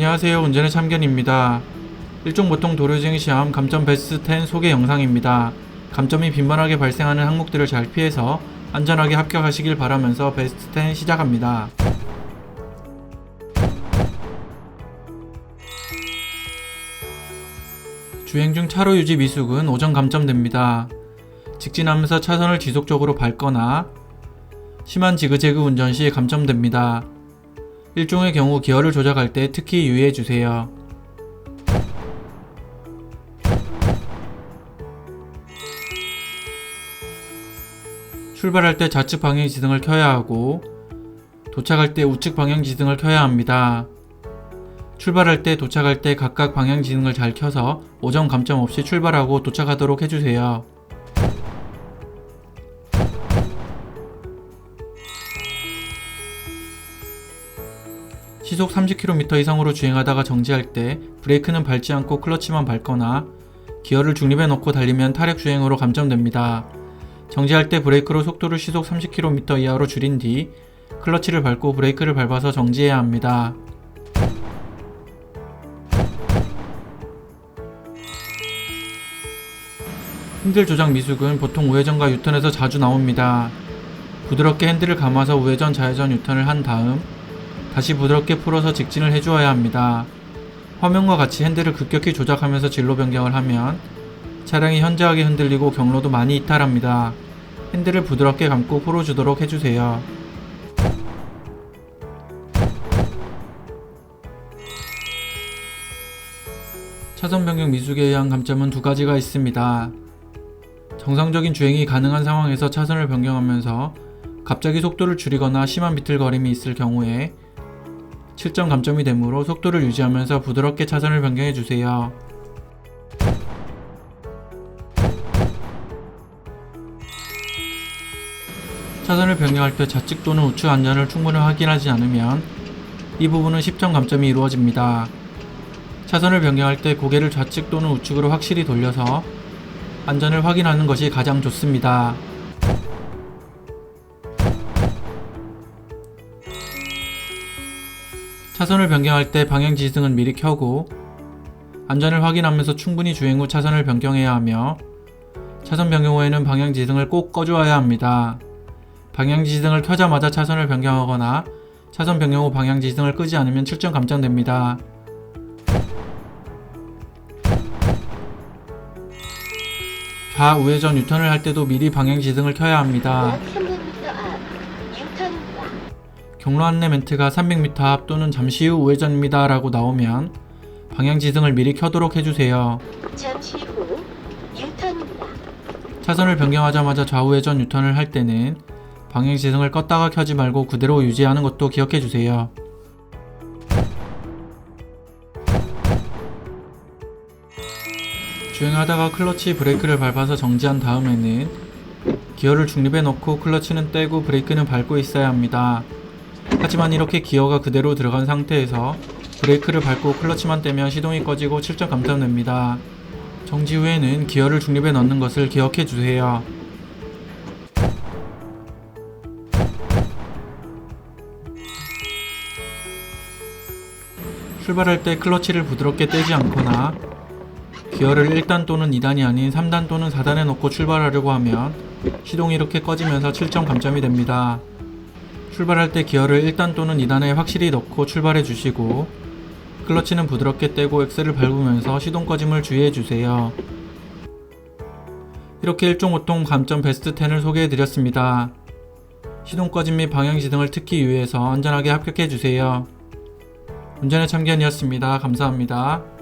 안녕하세요. 운전의 참견입니다. 일종보통 도로주행 시험 감점 베스트 10 소개 영상입니다. 감점이 빈번하게 발생하는 항목들을 잘 피해서 안전하게 합격하시길 바라면서 베스트 10 시작합니다. 주행 중 차로 유지 미숙은 5점 감점됩니다. 직진하면서 차선을 지속적으로 밟거나 심한 지그재그 운전 시 감점됩니다. 일종의 경우 기어를 조작할 때 특히 유의해주세요. 출발할 때 좌측 방향지등을 켜야 하고 도착할 때 우측 방향지등을 켜야 합니다. 출발할 때 도착할 때 각각 방향지등을 잘 켜서 5점 감점 없이 출발하고 도착하도록 해주세요. 시속 30km 이상으로 주행하다가 정지할 때 브레이크는 밟지 않고 클러치만 밟거나 기어를 중립에 놓고 달리면 타력 주행으로 감점됩니다. 정지할 때 브레이크로 속도를 시속 30km 이하로 줄인 뒤 클러치를 밟고 브레이크를 밟아서 정지해야 합니다. 핸들 조작 미숙은 보통 우회전과 유턴에서 자주 나옵니다. 부드럽게 핸들을 감아서 우회전, 좌회전, 유턴을 한 다음 다시 부드럽게 풀어서 직진을 해주어야 합니다. 화면과 같이 핸들을 급격히 조작하면서 진로 변경을 하면 차량이 현저하게 흔들리고 경로도 많이 이탈합니다. 핸들을 부드럽게 감고 풀어주도록 해주세요. 차선 변경 미숙에 의한 감점은 두 가지가 있습니다. 정상적인 주행이 가능한 상황에서 차선을 변경하면서 갑자기 속도를 줄이거나 심한 비틀거림이 있을 경우에 7점 감점이 되므로 속도를 유지하면서 부드럽게 차선을 변경해주세요. 차선을 변경할 때 좌측 또는 우측 안전을 충분히 확인하지 않으면 이 부분은 10점 감점이 이루어집니다. 차선을 변경할 때 고개를 좌측 또는 우측으로 확실히 돌려서 안전을 확인하는 것이 가장 좋습니다. 차선을 변경할 때 방향지등은 미리 켜고 안전을 확인하면서 충분히 주행 후 차선을 변경해야 하며 차선 변경 후에는 방향지등을 꼭 꺼주어야 합니다. 방향지등을 켜자마자 차선을 변경하거나 차선 변경 후 방향지등을 끄지 않으면 7점 감점됩니다. 좌우회전 유턴을 할 때도 미리 방향지등을 켜야 합니다. 경로 안내 멘트가 300m 앞 또는 잠시 후 우회전입니다 라고 나오면 방향지등을 미리 켜도록 해주세요. 잠시 후 유턴입니다. 차선을 변경하자마자 좌우회전 유턴을 할 때는 방향지등을 껐다가 켜지 말고 그대로 유지하는 것도 기억해주세요. 주행하다가 클러치 브레이크를 밟아서 정지한 다음에는 기어를 중립에 놓고 클러치는 떼고 브레이크는 밟고 있어야 합니다. 하지만 이렇게 기어가 그대로 들어간 상태에서 브레이크를 밟고 클러치만 떼면 시동이 꺼지고 7점 감점됩니다. 정지 후에는 기어를 중립에 넣는 것을 기억해 주세요. 출발할 때 클러치를 부드럽게 떼지 않거나 기어를 1단 또는 2단이 아닌 3단 또는 4단에 놓고 출발하려고 하면 시동이 이렇게 꺼지면서 7점 감점이 됩니다. 출발할 때 기어를 1단 또는 2단에 확실히 넣고 출발해 주시고 클러치는 부드럽게 떼고 엑셀을 밟으면서 시동 꺼짐을 주의해 주세요. 이렇게 일종보통 감점 베스트 10을 소개해 드렸습니다. 시동 꺼짐 및 방향지등을 특히 유의해서 안전하게 합격해 주세요. 운전의 참견이었습니다. 감사합니다.